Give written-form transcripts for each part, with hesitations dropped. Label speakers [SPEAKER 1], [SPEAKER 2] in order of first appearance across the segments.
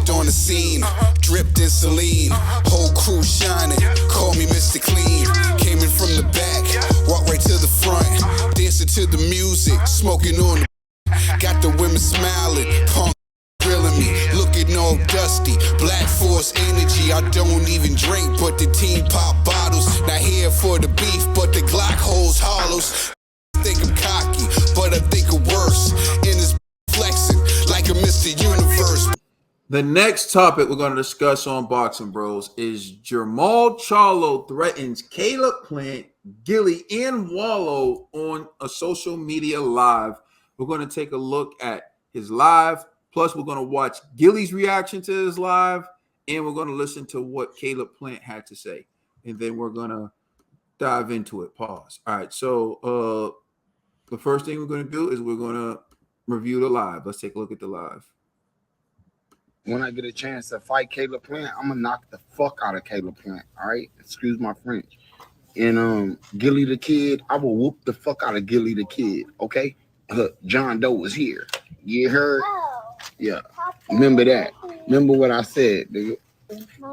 [SPEAKER 1] Stepped on the scene, dripped in saline. Whole crew shining, call me Mr. Clean. Came in from the back, walked right to the front. Dancing to the music, smoking on the. Got the women smiling, punk grilling me, looking all dusty. Black Force energy, I don't even drink, but the team pop bottles. Not here for the beef, but the Glock holds hollows. Think I'm cocky, but I think I'm worse. In this flexing like a Mr. Universe.
[SPEAKER 2] The next topic we're going to discuss on Boxing Bros is Jermall Charlo threatens Caleb Plant, Gillie, and Wallo on a social media live. We're going to take a look at his live. Plus, we're going to watch Gillie's reaction to his live, and we're going to listen to what Caleb Plant had to say. And then we're going to dive into it. Pause. All right. So the first thing we're going to do is we're going to review the live. Let's take a look at the live.
[SPEAKER 3] When I get a chance to fight Caleb Plant, I'm gonna knock the fuck out of Caleb Plant. All right, excuse my French. And Gillie the Kid, I will whoop the fuck out of Gillie the Kid. Okay, John Doe was here. You heard? Yeah. Remember that. Remember what I said, nigga.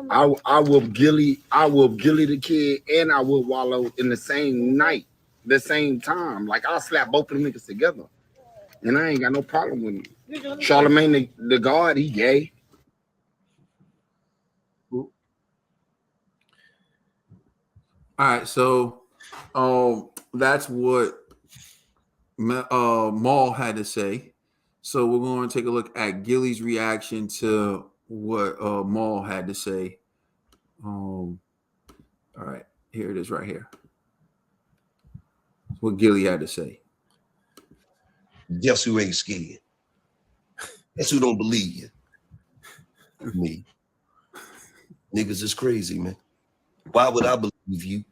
[SPEAKER 3] I whoop Gillie. I whoop Gillie the Kid, and I whoop Wallo in the same night, the same time. Like I'll slap both of them niggas together, and I ain't got no problem with it. Charlemagne the God, he gay.
[SPEAKER 2] All right, so that's what Maul had to say. So we're going to take a look at Gillie's reaction to what Maul had to say. All right, here it is right here. What Gillie had to say.
[SPEAKER 4] Guess who ain't scared? Guess who don't believe you? Me. Niggas is crazy, man. Why would I believe you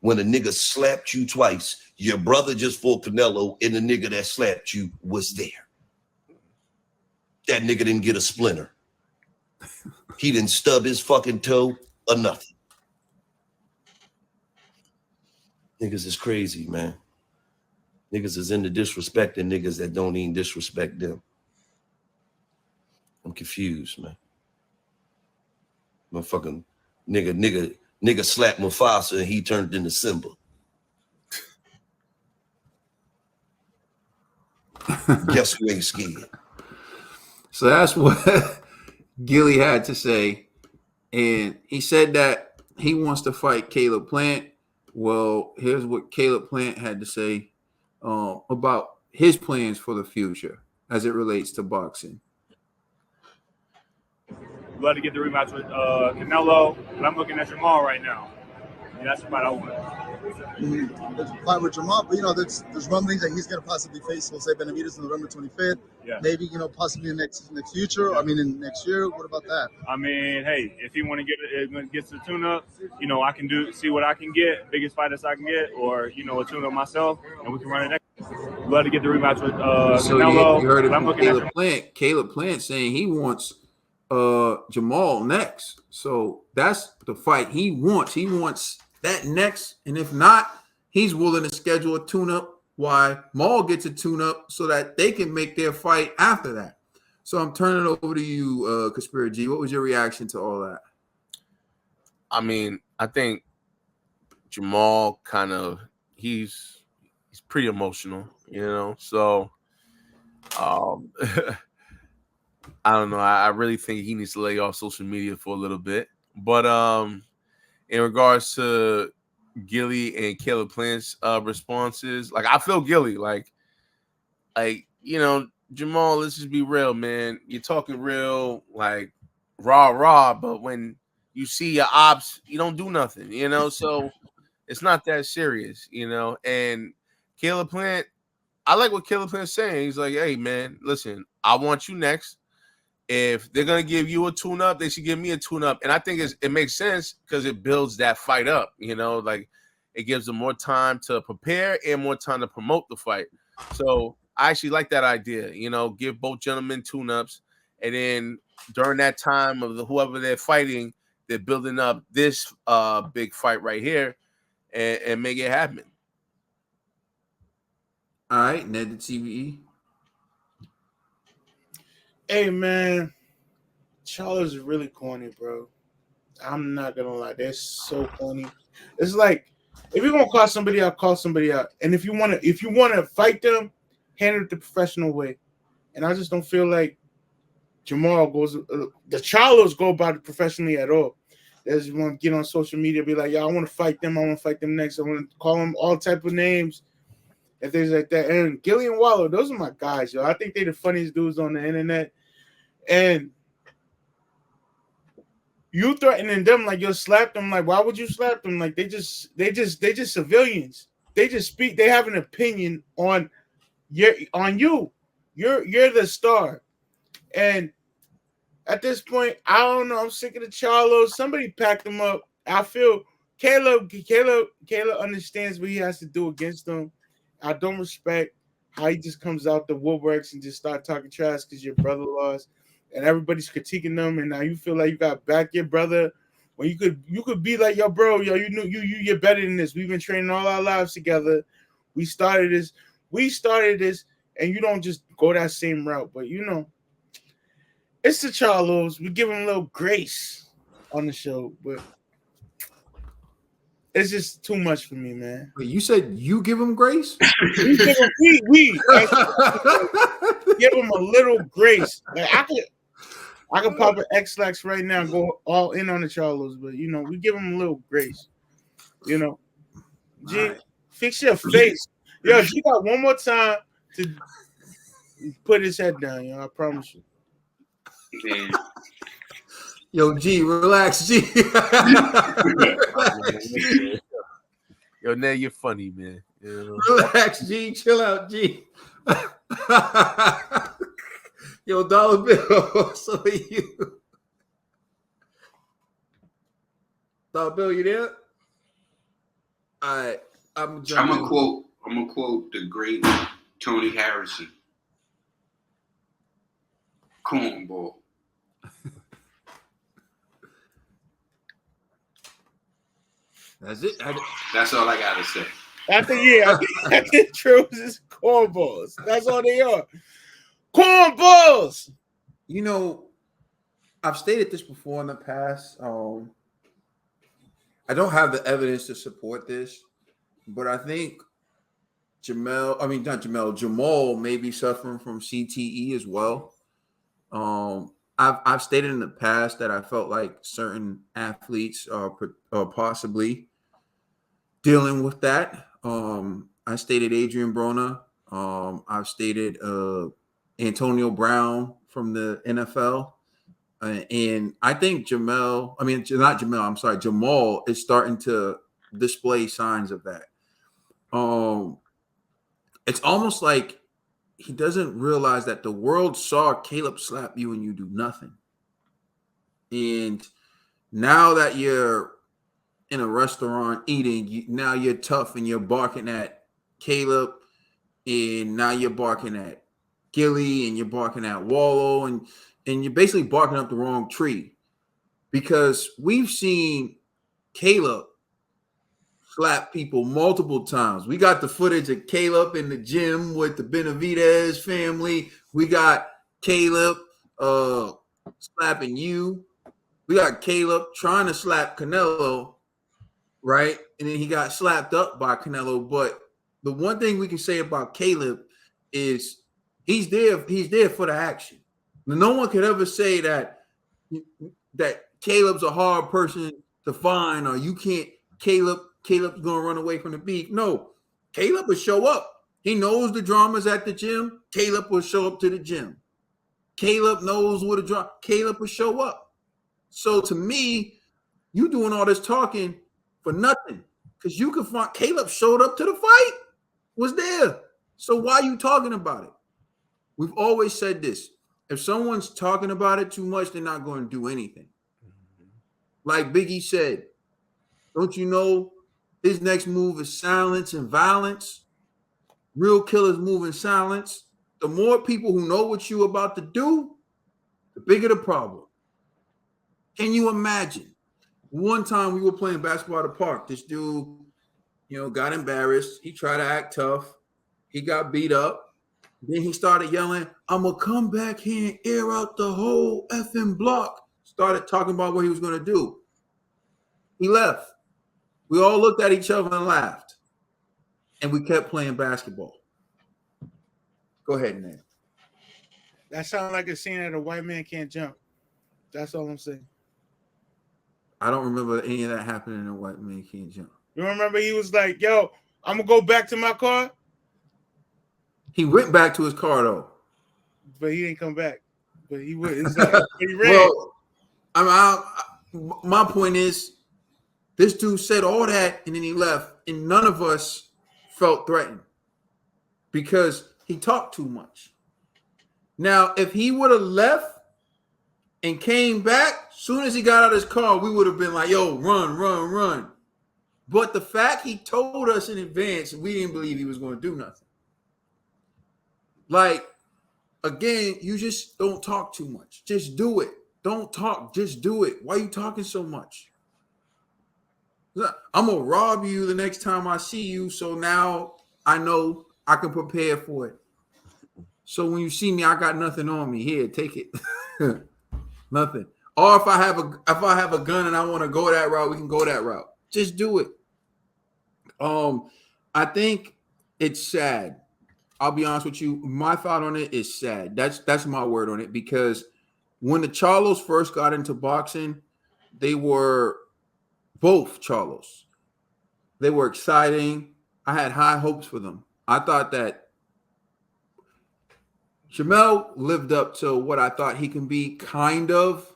[SPEAKER 4] when a nigga slapped you twice? Your brother just fought Canelo, and the nigga that slapped you was there. That nigga didn't get a splinter. He didn't stub his fucking toe or nothing. Niggas is crazy, man. Niggas is into disrespecting niggas that don't even disrespect them. I'm confused, man. Motherfucking nigga slapped Mufasa and he turned into Simba. Guess who ain't scared?
[SPEAKER 2] So that's what Gillie had to say. And he said that he wants to fight Caleb Plant. Well, here's what Caleb Plant had to say about his plans for the future as it relates to boxing.
[SPEAKER 5] Love to get the rematch with Canelo, but I'm looking at Jermall right now. And that's the fight I want.
[SPEAKER 6] There's a fight with Jermall, but there's rumblings that he's going to possibly face Jose Benavidez on November 25th. Yeah. Maybe possibly in next future. Yeah. I mean, in next year. What about that?
[SPEAKER 5] I mean, hey, if he want to get the tune-up, I can see what I can get, biggest fighters I can get, or a tune-up myself, and we can run it next. Love to get the rematch with Canelo.
[SPEAKER 2] You heard it from Caleb Plant. Caleb Plant saying he wants Jermall next. So that's the fight he wants. He wants that next, and if not, he's willing to schedule a tune-up while Maul gets a tune-up so that they can make their fight after that. So I'm turning it over to you, Conspiracy G. What was your reaction to all that?
[SPEAKER 7] I mean, I think Jermall he's pretty emotional, so I don't know. I really think he needs to lay off social media for a little bit. But in regards to Gillie and Caleb Plant's responses, like I feel Gillie, like Jermall, let's just be real, man. You're talking real, like rah, but when you see your ops, you don't do nothing, so it's not that serious, and Caleb Plant, I like what Caleb Plant's saying. He's like, hey man, listen, I want you next. If they're going to give you a tune-up, they should give me a tune-up. And I think it makes sense because it builds that fight up, like it gives them more time to prepare and more time to promote the fight. So I actually like that idea, give both gentlemen tune-ups. And then during that time of whoever they're fighting, they're building up this big fight right here and make it happen.
[SPEAKER 2] All right, Ned the TVE.
[SPEAKER 8] Hey man,
[SPEAKER 7] Charlo's is really corny, bro. I'm not gonna lie, they're so corny. It's like if you're gonna call somebody out, call somebody out. And if you wanna fight them, handle it the professional way. And I just don't feel like Jermall goes. The Charlos go about it professionally at all. They just want to get on social media, be like, "Yo, I want to fight them. I want to fight them next. I want to call them all type of names and things like that." And Gillie and Wallo, those are my guys, yo. I think they're the funniest dudes on the internet. And you threatening them like you'll slap them. Like, why would you slap them? Like they just civilians. They just speak. They have an opinion on you. You're the star. And at this point, I don't know. I'm sick of the Charlos. Somebody packed them up. I feel Caleb understands what he has to do against them. I don't respect how he just comes out the woodworks and just start talking trash because your brother lost, and everybody's critiquing them. And now you feel like you got back your brother when you could be like, yo, bro, yo, you're better than this. We've been training all our lives together. We started this, and you don't just go that same route. But it's the Charlos. We give them a little grace on the show, but it's just too much for me, man.
[SPEAKER 2] Wait, you said you give them grace?
[SPEAKER 7] We give them a little grace. Like I could pop an X-Lax right now and go all in on the Charlos, but we give them a little grace. G, right. Fix your face. Yo, G got one more time to put his head down, I promise you.
[SPEAKER 8] Man.
[SPEAKER 2] Yo, G, relax, G.
[SPEAKER 7] Yo, now you're funny, man.
[SPEAKER 2] Relax, G. Chill out, G. Yo, Dollar Bill. So are you. Dollar Bill, you there? All right. I'm
[SPEAKER 8] gonna quote the great Tony Harrison. Cornball.
[SPEAKER 2] That's it.
[SPEAKER 8] That's all I gotta say.
[SPEAKER 7] I think Troops is cornballs. That's all they are. Cornballs.
[SPEAKER 2] I've stated this before in the past. I don't have the evidence to support this, but I think Jermall may be suffering from CTE as well. I've stated in the past that I felt like certain athletes are possibly dealing with that. I stated Adrian Broner. I've stated Antonio Brown from the NFL. And I think Jermall is starting to display signs of that. It's almost like he doesn't realize that the world saw Caleb slap you and you do nothing. And now that you're in a restaurant eating, now you're tough and you're barking at Caleb, and now you're barking at Gillie, and you're barking at Wallo, and you're basically barking up the wrong tree, because we've seen Caleb slap people multiple times. We got the footage of Caleb in the gym with the Benavidez family. We got Caleb slapping you. We got Caleb trying to slap Canelo, right? And then he got slapped up by Canelo. But the one thing we can say about Caleb is he's there for the action. No one could ever say that Caleb's a hard person to find, or you can't Caleb's gonna run away from the beef. No, Caleb will show up. He knows the drama's at the gym. Caleb will show up to the gym. Caleb knows what the drama. Caleb will show up. So to me, you doing all this talking for nothing, because you can find Caleb showed up to the fight, was there. So why are you talking about it? We've always said this. If someone's talking about it too much, they're not going to do anything. Like Biggie said, don't you know his next move is silence and violence? Real killers move in silence. The more people who know what you're about to do, the bigger the problem. Can you imagine? One time we were playing basketball at the park. This dude, got embarrassed. He tried to act tough. He got beat up. Then he started yelling, "I'm going to come back here and air out the whole effing block." started talking about what he was going to do. He left. We all looked at each other and laughed. And we kept playing basketball. Go ahead, Ned.
[SPEAKER 9] That sounds like a scene that a white man can't jump. That's all I'm saying.
[SPEAKER 2] I don't remember any of that happening in White Man Can't Jump.
[SPEAKER 9] You remember he was like, yo, I'm going to go back to my car?
[SPEAKER 2] He went back to his car, though.
[SPEAKER 9] But he didn't come back. But he would. It's like, he ran.
[SPEAKER 2] Well, my point is, this dude said all that, and then he left, and none of us felt threatened because he talked too much. Now, if he would have left and came back, soon as he got out of his car, we would have been like, yo, run, run, run. But the fact he told us in advance, we didn't believe he was going to do nothing. Like, again, you just don't talk too much. Just do it. Don't talk. Just do it. Why are you talking so much? I'm going to rob you the next time I see you, so now I know I can prepare for it. So when you see me, I got nothing on me. Here, take it. Nothing. Or if I have a gun and I want to go that route, we can go that route. Just do it. I think it's sad. I'll be honest with you. My thought on it is sad. That's my word on it, because when the Charlos first got into boxing, they were both Charlos. They were exciting. I had high hopes for them. I thought that Jermall lived up to what I thought he can be, kind of,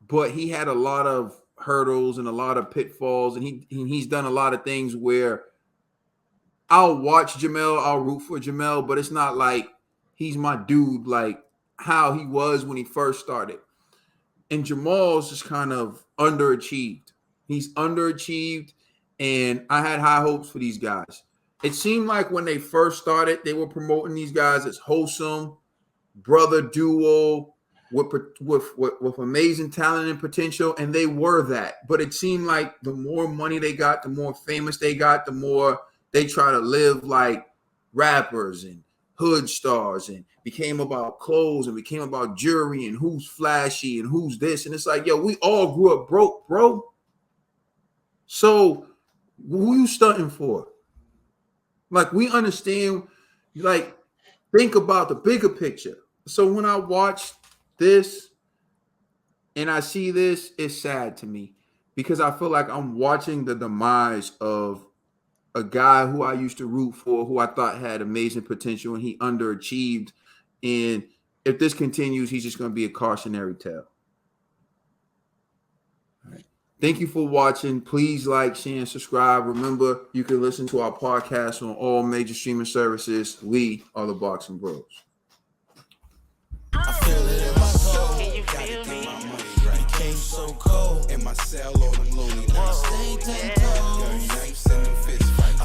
[SPEAKER 2] but he had a lot of hurdles and a lot of pitfalls, and he's done a lot of things where I'll watch Jermall, I'll root for Jermall, but it's not like he's my dude like how he was when he first started. And Jermall's just kind of underachieved. He's underachieved, and I had high hopes for these guys. It seemed like when they first started, they were promoting these guys as wholesome, brother duo with amazing talent and potential, and they were that. But it seemed like the more money they got, the more famous they got, the more they try to live like rappers and hood stars, and became about clothes and became about jewelry and who's flashy and who's this. And it's like, yo, we all grew up broke, bro. So who you stunting for? Like, we understand, like, think about the bigger picture. So when I watch this and I see this, it's sad to me, because I feel like I'm watching the demise of a guy who I used to root for, who I thought had amazing potential, and he underachieved. And if this continues, he's just going to be a cautionary tale. All right. Thank you for watching. Please like, share, and subscribe. Remember, you can listen to our podcast on all major streaming services. We are the Boxing Bros.
[SPEAKER 10] I feel it in my soul. Can you feel me? My money right. Came so cold in my cell, all them lonely nights. Stay 10 toes.